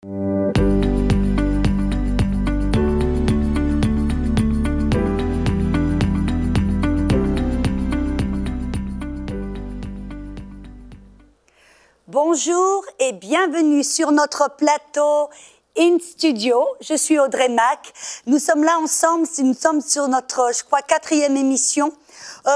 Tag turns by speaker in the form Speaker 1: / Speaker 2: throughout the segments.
Speaker 1: Bonjour et bienvenue sur notre plateau In Studio. Je suis Audrey Mac. Nous sommes là ensemble, nous sommes sur notre, je crois, 4e émission.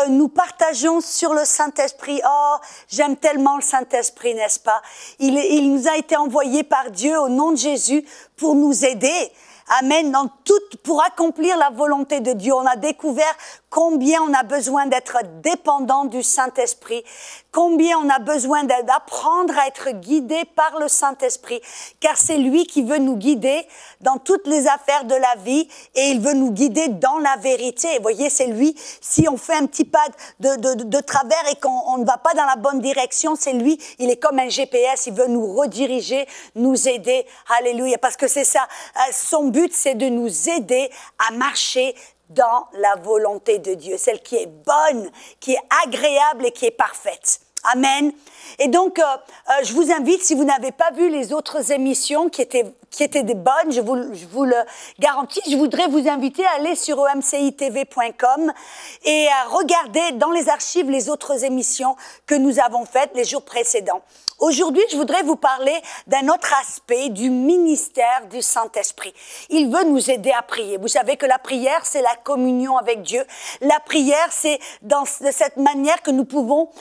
Speaker 1: Nous partageons sur le Saint-Esprit. Oh, j'aime tellement le Saint-Esprit, n'est-ce pas? Il nous a été envoyé par Dieu au nom de Jésus pour nous aider. Amen. Dans tout, pour accomplir la volonté de Dieu, on a découvert combien on a besoin d'être dépendant du Saint-Esprit, combien on a besoin d'apprendre à être guidé par le Saint-Esprit, car c'est lui qui veut nous guider dans toutes les affaires de la vie et il veut nous guider dans la vérité. Vous voyez, c'est lui, si on fait un petit pas de travers et qu'on ne va pas dans la bonne direction, c'est lui, il est comme un GPS, il veut nous rediriger, nous aider. Alléluia, parce que c'est ça, son but, c'est de nous aider à marcher dans la volonté de Dieu, celle qui est bonne, qui est agréable et qui est parfaite. Amen. Et donc, je vous invite, si vous n'avez pas vu les autres émissions qui étaient des bonnes, je vous le garantis, je voudrais vous inviter à aller sur emcitv.com et à regarder dans les archives les autres émissions que nous avons faites les jours précédents. Aujourd'hui, je voudrais vous parler d'un autre aspect du ministère du Saint-Esprit. Il veut nous aider à prier. Vous savez que la prière, c'est la communion avec Dieu. La prière, c'est de cette manière que nous pouvons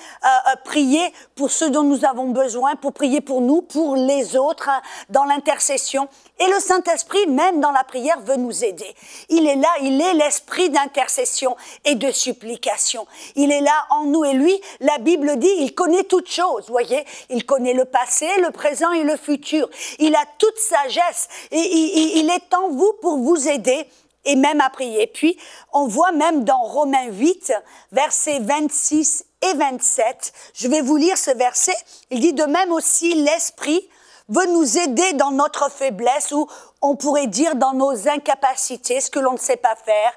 Speaker 1: prier pour ceux dont nous avons besoin, pour prier pour nous, pour les autres, hein, dans l'intercession. Et le Saint-Esprit, même dans la prière, veut nous aider. Il est là, il est l'esprit d'intercession et de supplication. Il est là en nous. Et lui, la Bible dit, il connaît toutes choses, vous voyez. Il connaît le passé, le présent et le futur. Il a toute sagesse et il est en vous pour vous aider et même à prier. Puis, on voit même dans Romains 8, versets 26 et 27, je vais vous lire ce verset, il dit de même aussi l'Esprit veut nous aider dans notre faiblesse ou on pourrait dire dans nos incapacités, ce que l'on ne sait pas faire,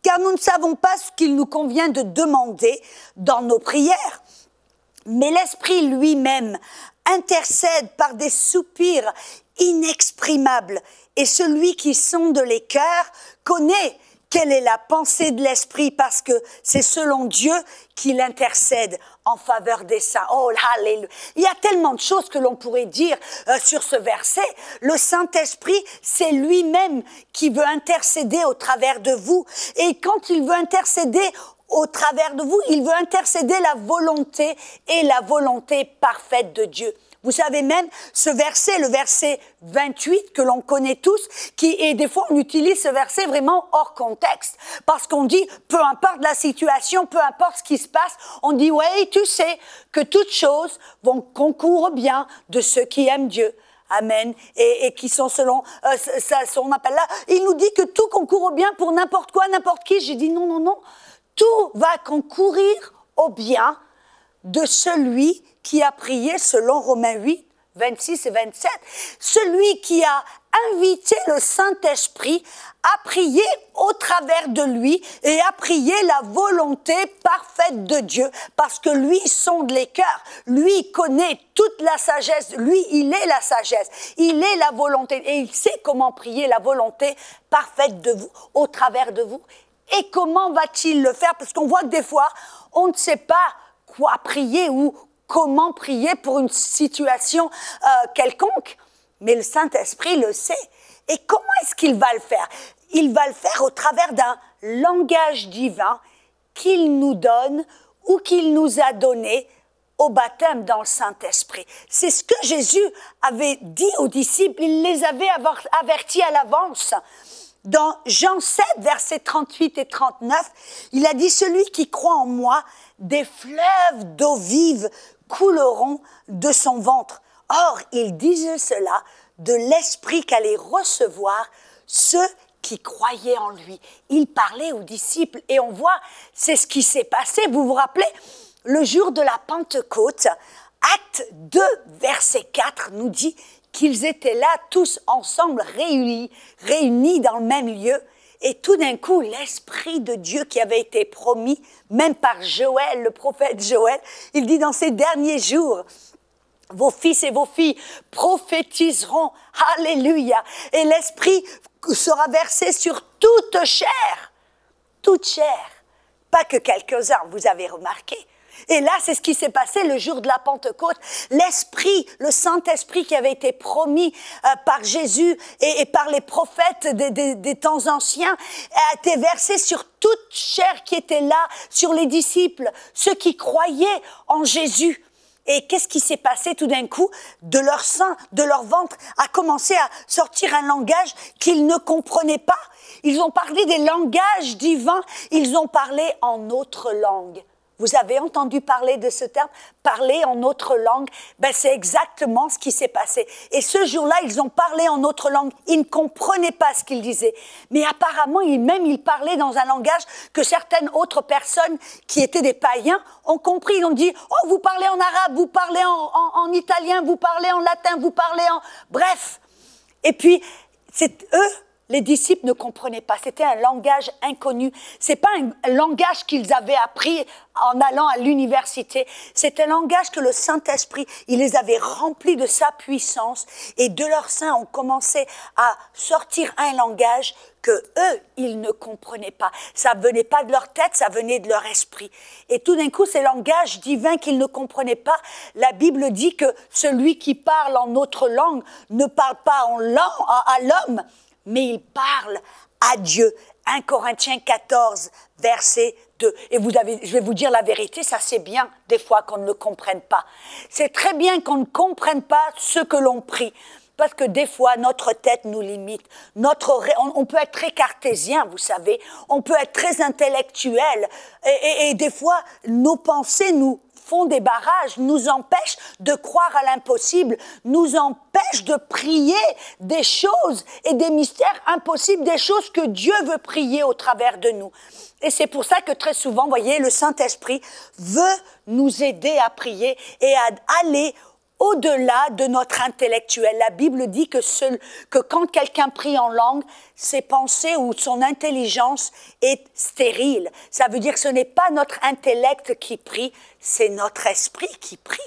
Speaker 1: car nous ne savons pas ce qu'il nous convient de demander dans nos prières. Mais l'Esprit lui-même intercède par des soupirs inexprimables et celui qui sonde les cœurs connaît quelle est la pensée de l'Esprit parce que c'est selon Dieu qu'il intercède en faveur des saints. Oh, alléluia. Il y a tellement de choses que l'on pourrait dire sur ce verset. Le Saint-Esprit, c'est lui-même qui veut intercéder au travers de vous. Et quand il veut intercéder au travers de vous, il veut intercéder la volonté et la volonté parfaite de Dieu. Vous savez même, ce verset, le verset 28 que l'on connaît tous, et des fois on utilise ce verset vraiment hors contexte, parce qu'on dit, peu importe la situation, peu importe ce qui se passe, on dit, ouais, tu sais que toutes choses vont concourir bien de ceux qui aiment Dieu. Amen. Et qui sont selon son appel là. Il nous dit que tout concourt bien pour n'importe quoi, n'importe qui. J'ai dit non, non, non. Tout va concourir au bien de celui qui a prié selon Romains 8, 26 et 27. Celui qui a invité le Saint-Esprit à prier au travers de lui et à prier la volonté parfaite de Dieu. Parce que lui sonde les cœurs, lui connaît toute la sagesse, lui il est la sagesse, il est la volonté et il sait comment prier la volonté parfaite de vous, au travers de vous. Et comment va-t-il le faire? Parce qu'on voit que des fois, on ne sait pas quoi prier ou comment prier pour une situation quelconque. Mais le Saint-Esprit le sait. Et comment est-ce qu'il va le faire? Il va le faire au travers d'un langage divin qu'il nous donne ou qu'il nous a donné au baptême dans le Saint-Esprit. C'est ce que Jésus avait dit aux disciples. Il les avait avertis à l'avance. Dans Jean 7, versets 38 et 39, il a dit « Celui qui croit en moi, des fleuves d'eau vive couleront de son ventre. » Or, il disait cela de l'Esprit qu'allait recevoir ceux qui croyaient en lui. Il parlait aux disciples et on voit, c'est ce qui s'est passé. Vous vous rappelez, le jour de la Pentecôte, Acte 2, verset 4 nous dit qu'ils étaient là tous ensemble, réunis dans le même lieu. Et tout d'un coup, l'Esprit de Dieu qui avait été promis, même par Joël, le prophète Joël, il dit dans ces derniers jours, Vos fils et vos filles prophétiseront. Alléluia. Et l'Esprit sera versé sur toute chair. Toute chair. Pas que quelques-uns, vous avez remarqué. Et là, c'est ce qui s'est passé le jour de la Pentecôte. L'Esprit, le Saint-Esprit qui avait été promis par Jésus et par les prophètes des temps anciens a été versé sur toute chair qui était là, sur les disciples, ceux qui croyaient en Jésus. Et qu'est-ce qui s'est passé tout d'un coup? De leur sein, de leur ventre, a commencé à sortir un langage qu'ils ne comprenaient pas. Ils ont parlé des langages divins, ils ont parlé en autre langue. Vous avez entendu parler de ce terme, parler en autre langue? Ben, c'est exactement ce qui s'est passé. Et ce jour-là, ils ont parlé en autre langue. Ils ne comprenaient pas ce qu'ils disaient. Mais apparemment, ils parlaient dans un langage que certaines autres personnes qui étaient des païens ont compris. Ils ont dit, oh, vous parlez en arabe, vous parlez en italien, vous parlez en latin, vous parlez en... Bref. Et puis, c'est eux. Les disciples ne comprenaient pas, c'était un langage inconnu. C'est pas un langage qu'ils avaient appris en allant à l'université. C'est un langage que le Saint-Esprit, il les avait remplis de sa puissance et de leur sein ont commencé à sortir un langage que eux, ils ne comprenaient pas. Ça venait pas de leur tête, ça venait de leur esprit. Et tout d'un coup, ces langages divins qu'ils ne comprenaient pas, la Bible dit que celui qui parle en autre langue ne parle pas à l'homme, mais il parle à Dieu. 1 Corinthiens 14, verset 2. Et je vais vous dire la vérité, ça c'est bien des fois qu'on ne le comprenne pas. C'est très bien qu'on ne comprenne pas ce que l'on prie. Parce que des fois, notre tête nous limite. On peut être très cartésien, vous savez. On peut être très intellectuel. Et des fois, nos pensées nous font des barrages, nous empêchent de croire à l'impossible, nous empêchent de prier des choses et des mystères impossibles, des choses que Dieu veut prier au travers de nous. Et c'est pour ça que très souvent, vous voyez, le Saint-Esprit veut nous aider à prier et à aller au-delà de notre intellectuel. La Bible dit que quand quelqu'un prie en langue, ses pensées ou son intelligence est stérile. Ça veut dire que ce n'est pas notre intellect qui prie, c'est notre esprit qui prie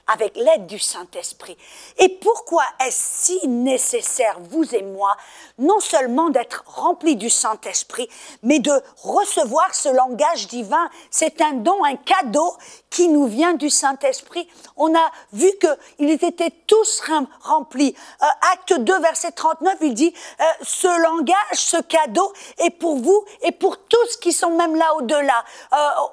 Speaker 1: avec l'aide du Saint-Esprit. Et pourquoi est-ce si nécessaire, vous et moi, non seulement d'être remplis du Saint-Esprit, mais de recevoir ce langage divin? C'est un don, un cadeau qui nous vient du Saint-Esprit. On a vu qu'ils étaient tous remplis. Acte 2, verset 39, il dit, ce langage, ce cadeau est pour vous et pour tous qui sont même là au-delà.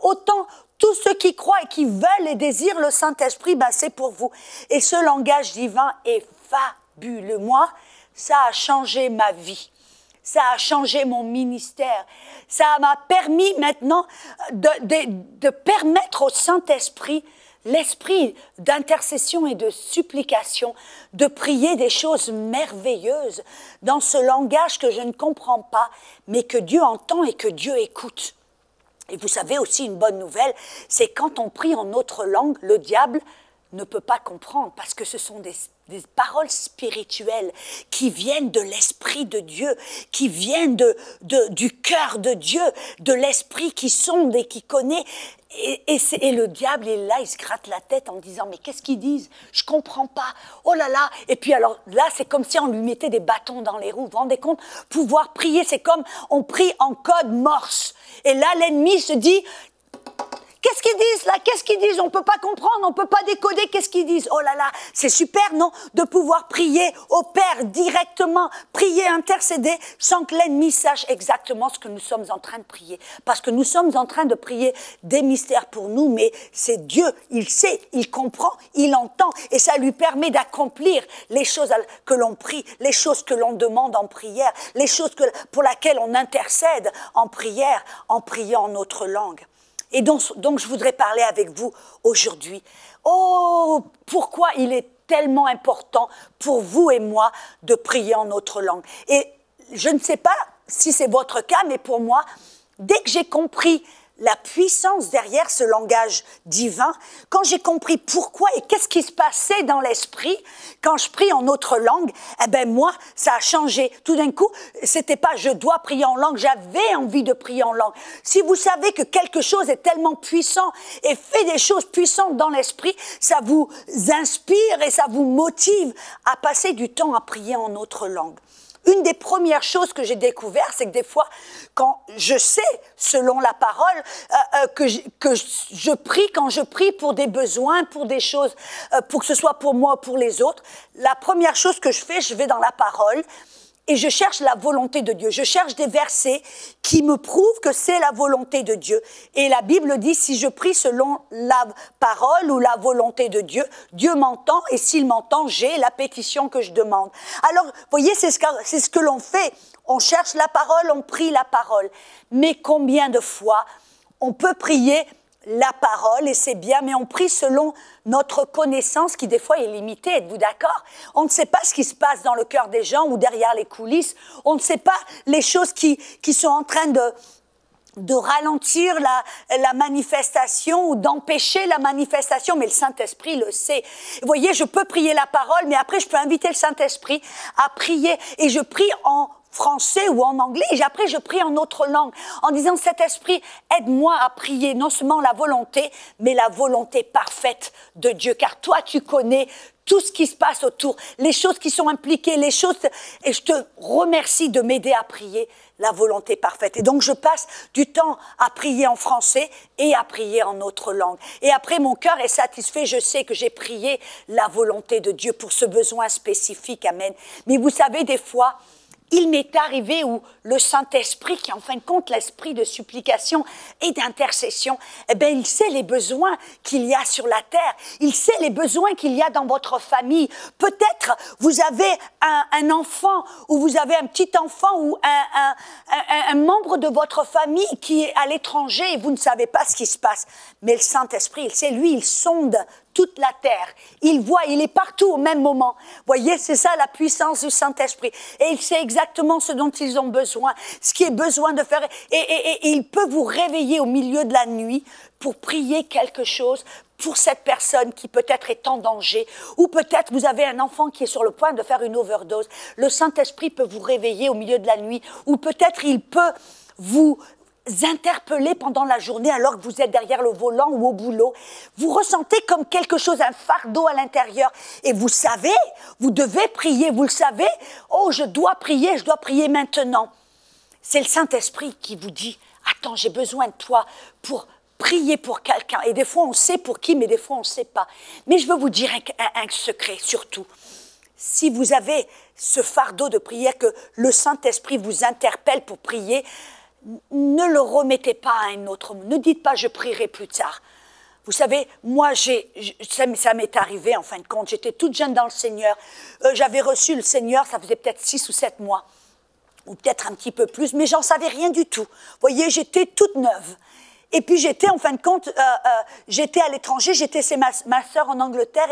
Speaker 1: Autant tous ceux qui croient et qui veulent et désirent le Saint-Esprit, ben c'est pour vous. Et ce langage divin est fabuleux. Moi, ça a changé ma vie. Ça a changé mon ministère. Ça m'a permis maintenant de permettre au Saint-Esprit, l'esprit d'intercession et de supplication, de prier des choses merveilleuses dans ce langage que je ne comprends pas, mais que Dieu entend et que Dieu écoute. Et vous savez aussi une bonne nouvelle, c'est quand on prie en autre langue, le diable ne peut pas comprendre parce que ce sont des paroles spirituelles qui viennent de l'Esprit de Dieu, qui viennent du cœur de Dieu, de l'Esprit qui sonde et qui connaît. Et le diable est là, il se gratte la tête en disant « Mais qu'est-ce qu'ils disent? Je comprends pas. Oh là là !» Et puis alors là, c'est comme si on lui mettait des bâtons dans les roues. Vous vous rendez compte? Pouvoir prier, c'est comme on prie en code morse. Et là, l'ennemi se dit « Qu'est-ce qu'ils disent là? Qu'est-ce qu'ils disent? On ne peut pas comprendre, on ne peut pas décoder. Qu'est-ce qu'ils disent? Oh là là, c'est super, non? De pouvoir prier au Père directement, prier, intercéder, sans que l'ennemi sache exactement ce que nous sommes en train de prier. Parce que nous sommes en train de prier des mystères pour nous, mais c'est Dieu, il sait, il comprend, il entend, et ça lui permet d'accomplir les choses que l'on prie, les choses que l'on demande en prière, les choses pour lesquelles on intercède en prière, en priant en notre langue. Et donc, je voudrais parler avec vous aujourd'hui. Oh, pourquoi il est tellement important pour vous et moi de prier en notre langue. Et je ne sais pas si c'est votre cas, mais pour moi, dès que j'ai compris la puissance derrière ce langage divin, quand j'ai compris pourquoi et qu'est-ce qui se passait dans l'esprit quand je prie en autre langue, eh ben moi, ça a changé. Tout d'un coup, c'était pas je dois prier en langue, j'avais envie de prier en langue. Si vous savez que quelque chose est tellement puissant et fait des choses puissantes dans l'esprit, ça vous inspire et ça vous motive à passer du temps à prier en autre langue. Une des premières choses que j'ai découvert, c'est que des fois, quand je sais, selon la parole, que je prie, quand je prie pour des besoins, pour des choses, pour que ce soit pour moi ou pour les autres, la première chose que je fais, je vais dans la parole et je cherche la volonté de Dieu. Je cherche des versets qui me prouvent que c'est la volonté de Dieu. Et la Bible dit, si je prie selon la parole ou la volonté de Dieu, Dieu m'entend et s'il m'entend, j'ai la pétition que je demande. Alors, vous voyez, c'est ce que l'on fait. On cherche la parole, on prie la parole. Mais combien de fois on peut prier la parole, et c'est bien, mais on prie selon notre connaissance qui des fois est limitée, êtes-vous d'accord? On ne sait pas ce qui se passe dans le cœur des gens ou derrière les coulisses, on ne sait pas les choses qui sont en train de ralentir la manifestation ou d'empêcher la manifestation, mais le Saint-Esprit le sait. Vous voyez, je peux prier la parole, mais après je peux inviter le Saint-Esprit à prier, et je prie en français ou en anglais, et après je prie en autre langue, en disant, cet esprit, aide-moi à prier non seulement la volonté, mais la volonté parfaite de Dieu, car toi tu connais tout ce qui se passe autour, les choses qui sont impliquées, les choses, et je te remercie de m'aider à prier la volonté parfaite. Et donc je passe du temps à prier en français et à prier en autre langue. Et après mon cœur est satisfait, je sais que j'ai prié la volonté de Dieu pour ce besoin spécifique, amen. Mais vous savez, des fois, il m'est arrivé où le Saint-Esprit, qui est en fin de compte l'esprit de supplication et d'intercession, eh bien, il sait les besoins qu'il y a sur la terre. Il sait les besoins qu'il y a dans votre famille. Peut-être vous avez un enfant ou vous avez un petit enfant ou un membre de votre famille qui est à l'étranger et vous ne savez pas ce qui se passe. Mais le Saint-Esprit, il sait, lui, il sonde toute la terre. Il voit, il est partout au même moment. Voyez, c'est ça la puissance du Saint-Esprit. Et il sait exactement ce dont ils ont besoin, ce qui est besoin de faire. Et il peut vous réveiller au milieu de la nuit pour prier quelque chose pour cette personne qui peut-être est en danger. Ou peut-être vous avez un enfant qui est sur le point de faire une overdose. Le Saint-Esprit peut vous réveiller au milieu de la nuit. Ou peut-être il peut vous interpeller pendant la journée alors que vous êtes derrière le volant ou au boulot. Vous ressentez comme quelque chose, un fardeau à l'intérieur. Et vous savez, vous devez prier, vous le savez. Oh, je dois prier maintenant. C'est le Saint-Esprit qui vous dit, attends, j'ai besoin de toi pour prier pour quelqu'un. Et des fois, on sait pour qui, mais des fois, on ne sait pas. Mais je veux vous dire un secret, surtout. Si vous avez ce fardeau de prière, que le Saint-Esprit vous interpelle pour prier, ne le remettez pas à un autre mot. Ne dites pas « je prierai plus tard ». Vous savez, moi, ça m'est arrivé en fin de compte. J'étais toute jeune dans le Seigneur. J'avais reçu le Seigneur, ça faisait peut-être 6 ou 7 mois. Ou peut-être un petit peu plus, mais j'en savais rien du tout. Vous voyez, j'étais toute neuve. Et puis j'étais, en fin de compte, j'étais à l'étranger, j'étais chez ma sœur en Angleterre,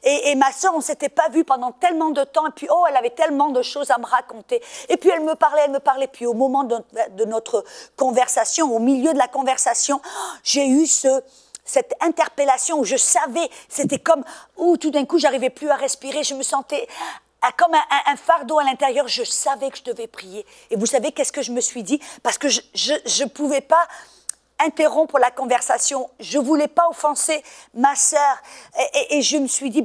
Speaker 1: et ma sœur, on ne s'était pas vus pendant tellement de temps, et puis oh, elle avait tellement de choses à me raconter. Et puis elle me parlait, puis au moment de notre conversation, au milieu de la conversation, j'ai eu cette interpellation où je savais, c'était comme, où tout d'un coup, j'arrivais plus à respirer, je me sentais comme un fardeau à l'intérieur, je savais que je devais prier. Et vous savez qu'est-ce que je me suis dit? Parce que je ne pouvais pas interrompre la conversation. Je ne voulais pas offenser ma sœur. Et je me suis dit,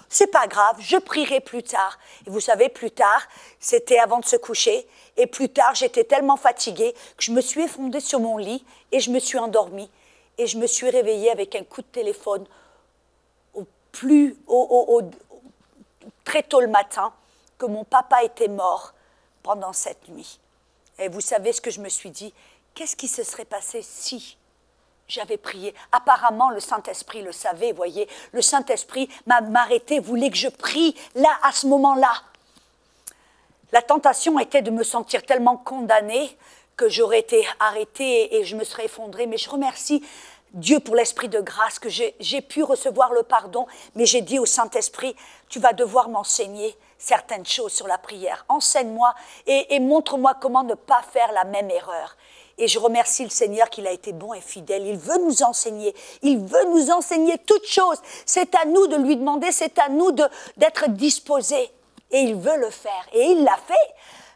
Speaker 1: c'est pas grave, je prierai plus tard. Et vous savez, plus tard, c'était avant de se coucher. Et plus tard, j'étais tellement fatiguée que je me suis effondrée sur mon lit et je me suis endormie. Et je me suis réveillée avec un coup de téléphone très tôt le matin, que mon papa était mort pendant cette nuit. Et vous savez ce que je me suis dit? Qu'est-ce qui se serait passé si j'avais prié? Apparemment, le Saint-Esprit le savait, voyez. Le Saint-Esprit m'arrêtait, voulait que je prie là, à ce moment-là. La tentation était de me sentir tellement condamnée que j'aurais été arrêtée et je me serais effondrée. Mais je remercie Dieu pour l'esprit de grâce, que j'ai pu recevoir le pardon. Mais j'ai dit au Saint-Esprit, tu vas devoir m'enseigner certaines choses sur la prière. Enseigne-moi et montre-moi comment ne pas faire la même erreur. Et je remercie le Seigneur qu'il a été bon et fidèle. Il veut nous enseigner. Il veut nous enseigner toutes choses. C'est à nous de lui demander, c'est à nous d'être disposés. Et il veut le faire. Et il l'a fait.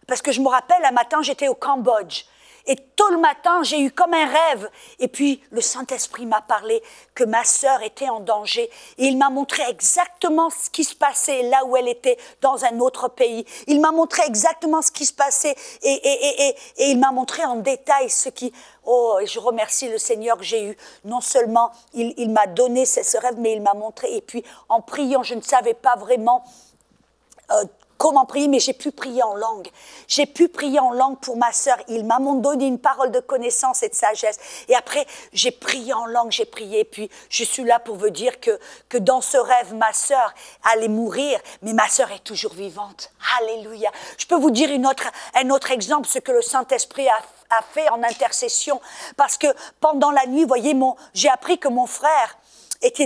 Speaker 1: Parce que je me rappelle, un matin, j'étais au Cambodge. Et tôt le matin, j'ai eu comme un rêve. Et puis, le Saint-Esprit m'a parlé que ma sœur était en danger. Et il m'a montré exactement ce qui se passait là où elle était, dans un autre pays. Il m'a montré exactement ce qui se passait. Et il m'a montré en détail ce qui... Oh, et je remercie le Seigneur que j'ai eu. Non seulement il m'a donné ce rêve, mais il m'a montré. Et puis, en priant, je ne savais pas vraiment... comment prier, mais j'ai pu prier en langue. J'ai pu prier en langue pour ma sœur. Il m'a donné une parole de connaissance et de sagesse. Et après, j'ai prié en langue, j'ai prié. Puis, je suis là pour vous dire que dans ce rêve, ma sœur allait mourir, mais ma sœur est toujours vivante. Alléluia. Je peux vous dire un autre exemple, ce que le Saint-Esprit a fait en intercession. Parce que pendant la nuit, vous voyez, j'ai appris que mon frère était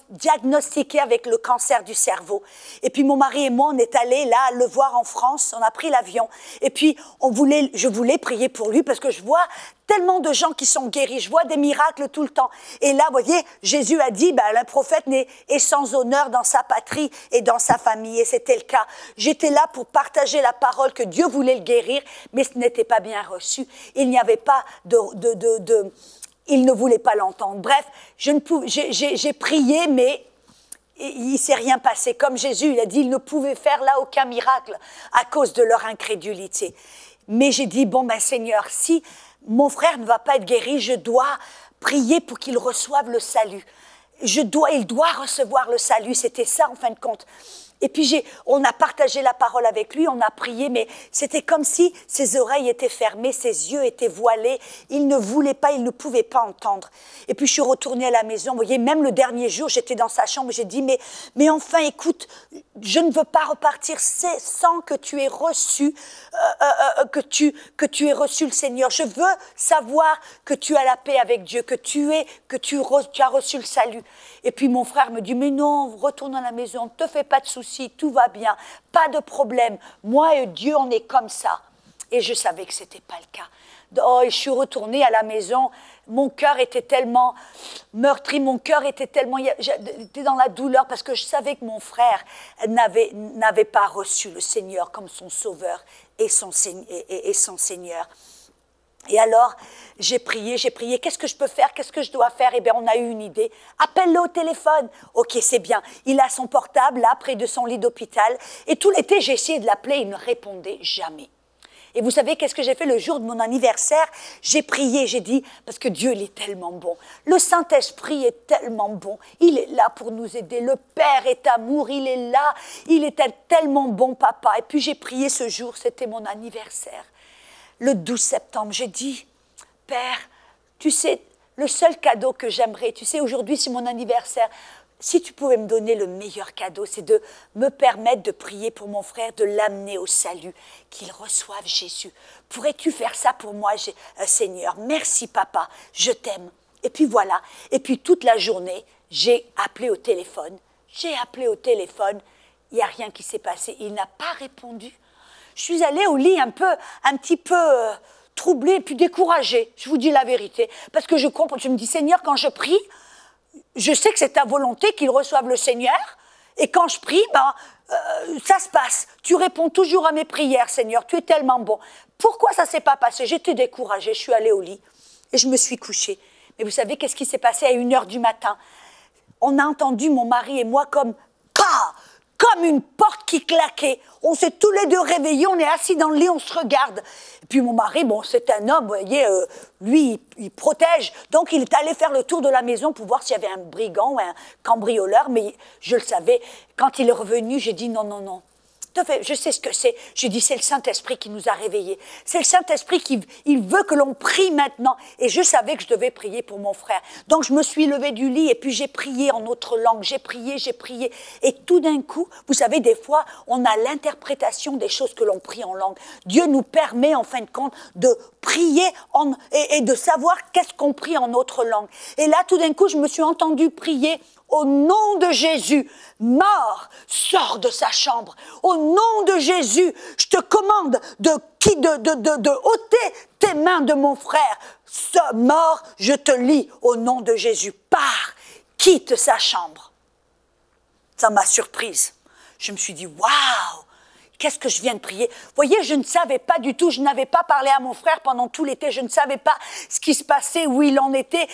Speaker 1: diagnostiqué avec le cancer du cerveau. Et puis mon mari et moi, on est allés là le voir en France, on a pris l'avion. Et puis je voulais prier pour lui parce que je vois tellement de gens qui sont guéris, je vois des miracles tout le temps. Et là, vous voyez, Jésus a dit, le prophète est sans honneur dans sa patrie et dans sa famille. Et c'était le cas. J'étais là pour partager la parole que Dieu voulait le guérir, mais ce n'était pas bien reçu. Il n'y avait pas il ne voulait pas l'entendre. Bref, j'ai prié, mais il ne s'est rien passé. Comme Jésus, il a dit, il ne pouvait faire là aucun miracle à cause de leur incrédulité. Mais j'ai dit, Seigneur, si mon frère ne va pas être guéri, je dois prier pour qu'il reçoive le salut. Il doit recevoir le salut. C'était ça, en fin de compte. Et puis on a partagé la parole avec lui, on a prié, mais c'était comme si ses oreilles étaient fermées, ses yeux étaient voilés. Il ne voulait pas, il ne pouvait pas entendre. Et puis je suis retournée à la maison. Vous voyez, même le dernier jour, j'étais dans sa chambre, j'ai dit, mais enfin, écoute, je ne veux pas repartir sans que tu aies reçu, que tu aies reçu le Seigneur. Je veux savoir que tu as la paix avec Dieu, que tu as reçu le salut. Et puis mon frère me dit, mais non, retourne à la maison, ne te fais pas de soucis, tout va bien, pas de problème. Moi et Dieu, on est comme ça. Et je savais que ce n'était pas le cas. Et je suis retournée à la maison, mon cœur était tellement meurtri, mon cœur était tellement... J'étais dans la douleur parce que je savais que mon frère n'avait pas reçu le Seigneur comme son sauveur et son Seigneur. Et alors, j'ai prié, qu'est-ce que je peux faire, qu'est-ce que je dois faire? Eh bien, on a eu une idée, appelle-le au téléphone. Ok, c'est bien, il a son portable là, près de son lit d'hôpital, et tout l'été, j'ai essayé de l'appeler, il ne répondait jamais. Et vous savez qu'est-ce que j'ai fait le jour de mon anniversaire? J'ai prié, j'ai dit, parce que Dieu, il est tellement bon. Le Saint-Esprit est tellement bon. Il est là pour nous aider. Le Père est amour, il est là. Il est un tellement bon papa. Et puis j'ai prié ce jour, c'était mon anniversaire. Le 12 septembre, j'ai dit, Père, tu sais, le seul cadeau que j'aimerais, tu sais, aujourd'hui c'est mon anniversaire, si tu pouvais me donner le meilleur cadeau, c'est de me permettre de prier pour mon frère, de l'amener au salut, qu'il reçoive Jésus. Pourrais-tu faire ça pour moi, Seigneur? Merci papa, je t'aime. Et puis voilà, et puis toute la journée, j'ai appelé au téléphone, il n'y a rien qui s'est passé, il n'a pas répondu. Je suis allée au lit un petit peu troublée, puis découragée, je vous dis la vérité, parce que je comprends, je me dis, Seigneur, quand je prie, je sais que c'est ta volonté qu'il reçoive le Seigneur, et quand je prie, ça se passe. Tu réponds toujours à mes prières, Seigneur, tu es tellement bon. Pourquoi ça ne s'est pas passé? J'étais découragée, je suis allée au lit, et je me suis couchée. Mais vous savez qu'est-ce qui s'est passé à 1h du matin? On a entendu, mon mari et moi, comme une porte qui claquait. On s'est tous les deux réveillés, on est assis dans le lit, on se regarde. Et puis mon mari, c'est un homme, vous voyez, lui, il protège. Donc il est allé faire le tour de la maison pour voir s'il y avait un brigand ou un cambrioleur. Mais je le savais. Quand il est revenu, j'ai dit non. Je sais ce que c'est. J'ai dit, c'est le Saint-Esprit qui nous a réveillés. C'est le Saint-Esprit il veut que l'on prie maintenant. Et je savais que je devais prier pour mon frère. Donc je me suis levée du lit et puis j'ai prié en autre langue. J'ai prié. Et tout d'un coup, vous savez, des fois, on a l'interprétation des choses que l'on prie en langue. Dieu nous permet, en fin de compte, de prier et de savoir qu'est-ce qu'on prie en autre langue. Et là, tout d'un coup, je me suis entendue prier au nom de Jésus, mort, sors de sa chambre. Au nom de Jésus, je te commande de ôter tes mains de mon frère. Ce mort, je te lie au nom de Jésus. Pars, quitte sa chambre. Ça m'a surprise. Je me suis dit, waouh, qu'est-ce que je viens de prier? Vous voyez, je ne savais pas du tout, je n'avais pas parlé à mon frère pendant tout l'été, je ne savais pas ce qui se passait, où il en était.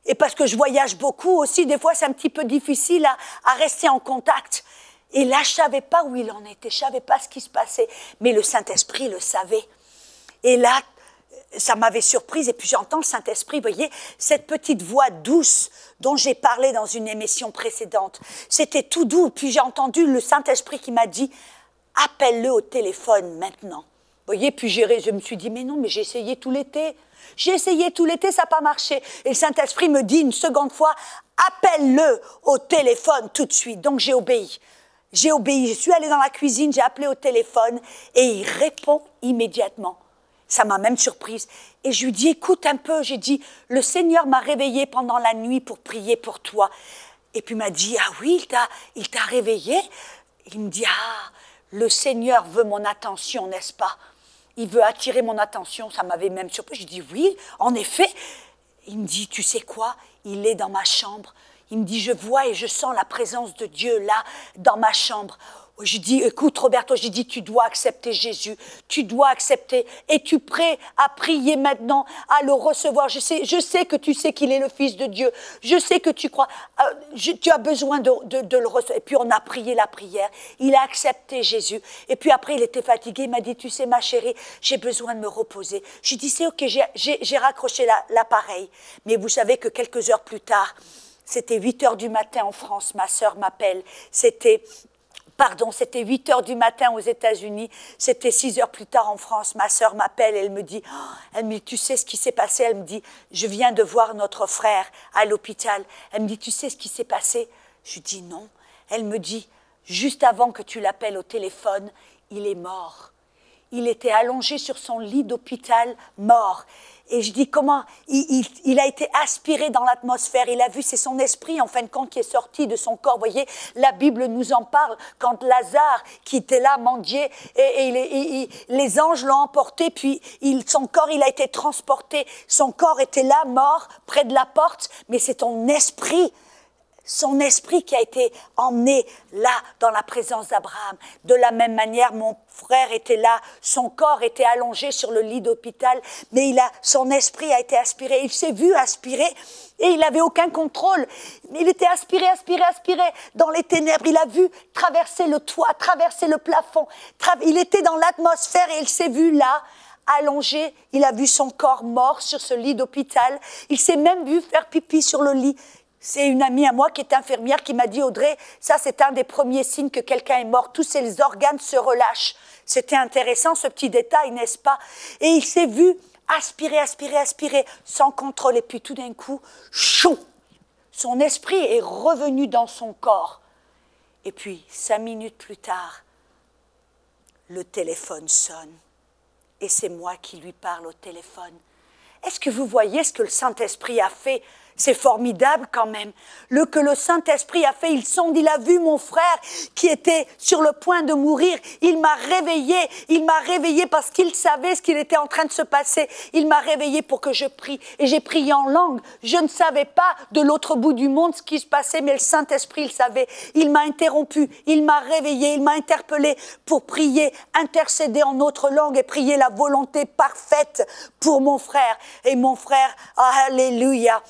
Speaker 1: Et parce que je voyage beaucoup aussi, des fois c'est un petit peu difficile à rester en contact. Et là, je ne savais pas où il en était, je ne savais pas ce qui se passait. Mais le Saint-Esprit le savait. Et là, ça m'avait surprise. Et puis j'entends le Saint-Esprit, vous voyez, cette petite voix douce dont j'ai parlé dans une émission précédente. C'était tout doux. Puis j'ai entendu le Saint-Esprit qui m'a dit, appelle-le au téléphone maintenant. Vous voyez, puis je me suis dit, mais non, mais j'ai essayé tout l'été. J'ai essayé tout l'été, ça n'a pas marché. Et le Saint-Esprit me dit une seconde fois, appelle-le au téléphone tout de suite. Donc j'ai obéi. J'ai obéi. Je suis allée dans la cuisine, j'ai appelé au téléphone et il répond immédiatement. Ça m'a même surprise. Et je lui dis, écoute un peu, j'ai dit, le Seigneur m'a réveillée pendant la nuit pour prier pour toi. Et puis il m'a dit, ah oui, il t'a réveillée? Il me dit, ah, le Seigneur veut mon attention, n'est-ce pas? Il veut attirer mon attention, ça m'avait même surpris. Je dis, oui, en effet. Il me dit, tu sais quoi? Il est dans ma chambre. Il me dit, je vois et je sens la présence de Dieu là, dans ma chambre. Je dis, écoute Roberto, j'ai dit, tu dois accepter Jésus, tu dois accepter. Es-tu prêt à prier maintenant, à le recevoir? Je sais que tu sais qu'il est le Fils de Dieu, je sais que tu crois, tu as besoin de le recevoir. Et puis on a prié la prière, il a accepté Jésus. Et puis après il était fatigué, il m'a dit, tu sais ma chérie, j'ai besoin de me reposer. Je dis, c'est ok, j'ai raccroché l'appareil. Mais vous savez que quelques heures plus tard, c'était 8h du matin en France, ma sœur m'appelle, c'était 8h du matin aux États-Unis, c'était 6h plus tard en France. Ma sœur m'appelle, elle me dit, tu sais ce qui s'est passé? Elle me dit, je viens de voir notre frère à l'hôpital. Elle me dit, tu sais ce qui s'est passé? Je lui dis non. Elle me dit, juste avant que tu l'appelles au téléphone, il est mort. Il était allongé sur son lit d'hôpital, mort. Et je dis, comment? Il a été aspiré dans l'atmosphère. Il a vu, c'est son esprit, en fin de compte, qui est sorti de son corps. Vous voyez, la Bible nous en parle. Quand Lazare, qui était là, mendiait, et les anges l'ont emporté, puis son corps, il a été transporté. Son corps était là, mort, près de la porte, mais c'est ton esprit. Son esprit qui a été emmené là, dans la présence d'Abraham. De la même manière, mon frère était là, son corps était allongé sur le lit d'hôpital, mais son esprit a été aspiré. Il s'est vu aspirer et il n'avait aucun contrôle. Il était aspiré dans les ténèbres. Il a vu traverser le toit, traverser le plafond. Il était dans l'atmosphère et il s'est vu là, allongé. Il a vu son corps mort sur ce lit d'hôpital. Il s'est même vu faire pipi sur le lit. C'est une amie à moi qui est infirmière qui m'a dit, Audrey, ça c'est un des premiers signes que quelqu'un est mort. Tous ses organes se relâchent. C'était intéressant ce petit détail, n'est-ce pas? Et il s'est vu aspirer, sans contrôle. Et puis tout d'un coup, chou, son esprit est revenu dans son corps. Et puis 5 minutes plus tard, le téléphone sonne. Et c'est moi qui lui parle au téléphone. Est-ce que vous voyez ce que le Saint-Esprit a fait? C'est formidable quand même. Que le Saint-Esprit a fait, il a vu mon frère qui était sur le point de mourir. Il m'a réveillé parce qu'il savait ce qu'il était en train de se passer. Il m'a réveillé pour que je prie. Et j'ai prié en langue. Je ne savais pas de l'autre bout du monde ce qui se passait, mais le Saint-Esprit le savait. Il m'a interrompu, il m'a réveillé, il m'a interpellé pour prier, intercéder en autre langue et prier la volonté parfaite pour mon frère. Et mon frère, alléluia,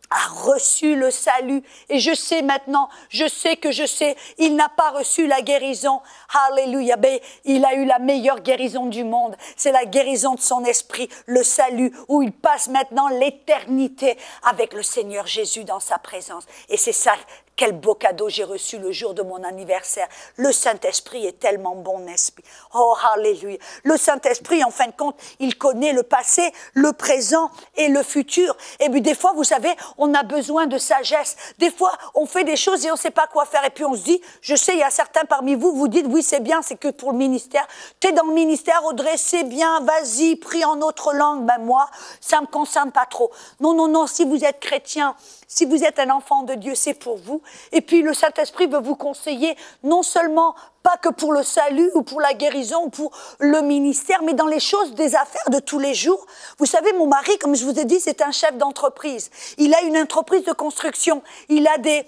Speaker 1: a reçu le salut. Et je sais maintenant, il n'a pas reçu la guérison. Alléluia, mais il a eu la meilleure guérison du monde. C'est la guérison de son esprit, le salut, où il passe maintenant l'éternité avec le Seigneur Jésus dans sa présence. Et c'est ça quel beau cadeau j'ai reçu le jour de mon anniversaire. Le Saint-Esprit est tellement bon, n'est-ce pas? Oh, alléluia. Le Saint-Esprit, en fin de compte, il connaît le passé, le présent et le futur. Et puis des fois, vous savez, on a besoin de sagesse. Des fois, on fait des choses et on ne sait pas quoi faire. Et puis on se dit, je sais, il y a certains parmi vous, vous dites, oui, c'est bien, c'est que pour le ministère. Tu es dans le ministère, Audrey, c'est bien, vas-y, prie en autre langue. Ben moi, ça ne me concerne pas trop. Non, non, non, si vous êtes chrétien, si vous êtes un enfant de Dieu, c'est pour vous. Et puis le Saint-Esprit veut vous conseiller, non seulement pas que pour le salut ou pour la guérison ou pour le ministère, mais dans les choses des affaires de tous les jours. Vous savez, mon mari, comme je vous ai dit, c'est un chef d'entreprise. Il a une entreprise de construction. Il a des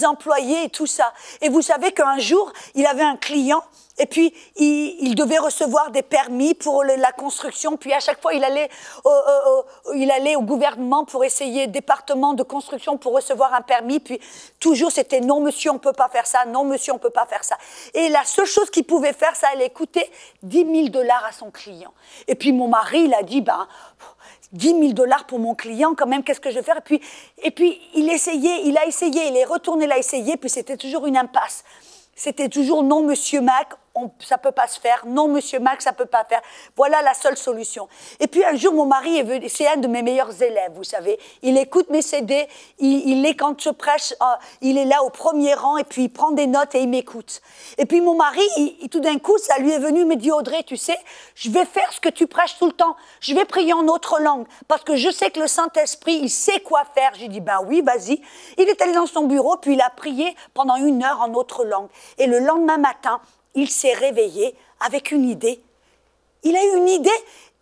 Speaker 1: employés et tout ça. Et vous savez qu'un jour, il avait un client. Et puis, il devait recevoir des permis pour la construction. Puis, à chaque fois, il allait au gouvernement pour essayer, département de construction pour recevoir un permis. Puis, toujours, c'était non, monsieur, on ne peut pas faire ça. Non, monsieur, on ne peut pas faire ça. Et la seule chose qu'il pouvait faire, ça allait coûter $10 000 à son client. Et puis, mon mari, il a dit, ben, $10 000 pour mon client, quand même, qu'est-ce que je vais faire? Et puis, il a essayé, il est retourné, il a essayé, puis c'était toujours une impasse. C'était toujours non, monsieur Mac, ça peut pas se faire. Non, monsieur Mac, ça peut pas faire. Voilà la seule solution. Et puis un jour, mon mari est venu, c'est un de mes meilleurs élèves, vous savez. Il écoute mes CD, il est quand je prêche, il est là au premier rang et puis il prend des notes et il m'écoute. Et puis mon mari, tout d'un coup, ça lui est venu, il me dit, Audrey, tu sais, je vais faire ce que tu prêches tout le temps. Je vais prier en autre langue parce que je sais que le Saint-Esprit, il sait quoi faire. J'ai dit, ben oui, vas-y. Il est allé dans son bureau, puis il a prié pendant 1 heure en autre langue. Et le lendemain matin, il s'est réveillé avec une idée. Il a eu une idée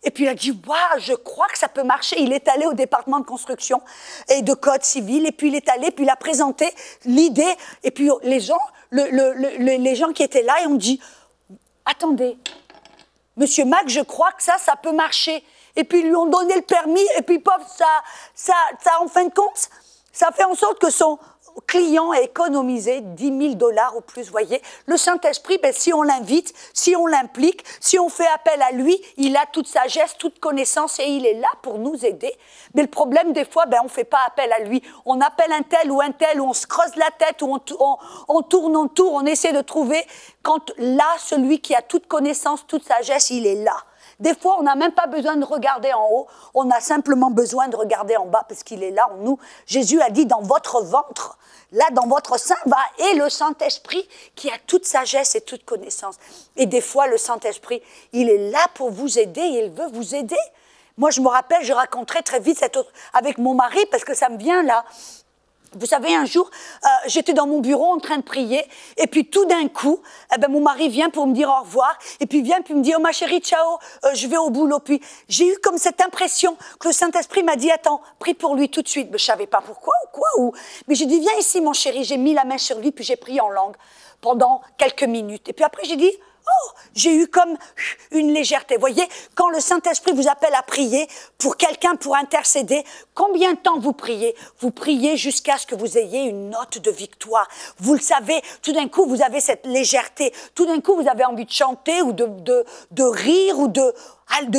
Speaker 1: et puis il a dit « Waouh, je crois que ça peut marcher ». Il est allé au département de construction et de code civil et puis il est allé, puis il a présenté l'idée. Et puis les gens qui étaient là, ils ont dit « Attendez, monsieur Mac, je crois que ça peut marcher ». Et puis ils lui ont donné le permis et puis paf, ça en fin de compte, ça fait en sorte que son client a économisé $10 000 ou plus, voyez. Le Saint-Esprit, ben, si on l'invite, si on l'implique, si on fait appel à lui, il a toute sagesse, toute connaissance et il est là pour nous aider. Mais le problème, des fois, ben, on ne fait pas appel à lui. On appelle un tel, ou on se creuse la tête, ou on tourne en tour, on essaie de trouver, quand là, celui qui a toute connaissance, toute sagesse, il est là. Des fois, on n'a même pas besoin de regarder en haut, on a simplement besoin de regarder en bas parce qu'il est là en nous. Jésus a dit, dans votre ventre, là, dans votre sein, est le Saint-Esprit qui a toute sagesse et toute connaissance. Et des fois, le Saint-Esprit, il est là pour vous aider, il veut vous aider. Moi, je me rappelle, je raconterai très vite avec mon mari parce que ça me vient là. Vous savez, un jour, j'étais dans mon bureau en train de prier, et puis tout d'un coup, mon mari vient pour me dire au revoir, et puis vient puis me dit « Oh ma chérie, ciao, je vais au boulot ». Puis j'ai eu comme cette impression que le Saint-Esprit m'a dit « Attends, prie pour lui tout de suite ». Mais je ne savais pas pourquoi ou quoi. Mais j'ai dit « Viens ici mon chéri ». J'ai mis la main sur lui, puis j'ai prié en langue pendant quelques minutes. Et puis après, j'ai dit « Oh, j'ai eu comme une légèreté. » Vous voyez, quand le Saint-Esprit vous appelle à prier pour quelqu'un, pour intercéder, combien de temps vous priez? Vous priez jusqu'à ce que vous ayez une note de victoire. Vous le savez, tout d'un coup, vous avez cette légèreté. Tout d'un coup, vous avez envie de chanter ou de rire ou de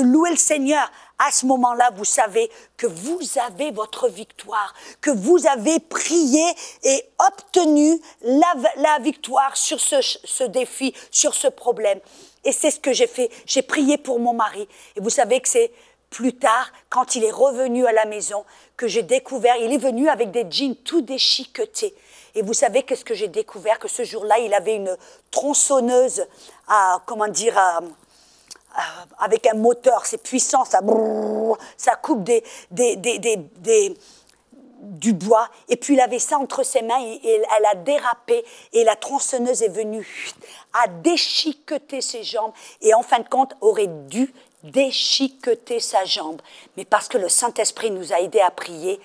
Speaker 1: louer le Seigneur. À ce moment-là, vous savez que vous avez votre victoire, que vous avez prié et obtenu la victoire sur ce défi, sur ce problème. Et c'est ce que j'ai fait. J'ai prié pour mon mari. Et vous savez que c'est plus tard, quand il est revenu à la maison, que j'ai découvert, il est venu avec des jeans tout déchiquetés. Et vous savez qu'est-ce que j'ai découvert? Que ce jour-là, il avait une tronçonneuse avec un moteur, c'est puissant, ça coupe du bois. Et puis il avait ça entre ses mains et elle a dérapé et la tronçonneuse est venue à déchiqueter ses jambes et en fin de compte aurait dû déchiqueter sa jambe. Mais parce que le Saint-Esprit nous a aidés à prier,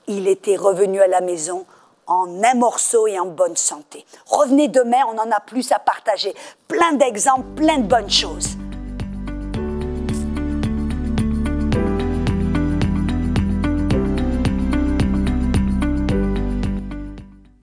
Speaker 1: il était revenu à la maison en un morceau et en bonne santé. Revenez demain, on en a plus à partager. Plein d'exemples, plein de bonnes choses.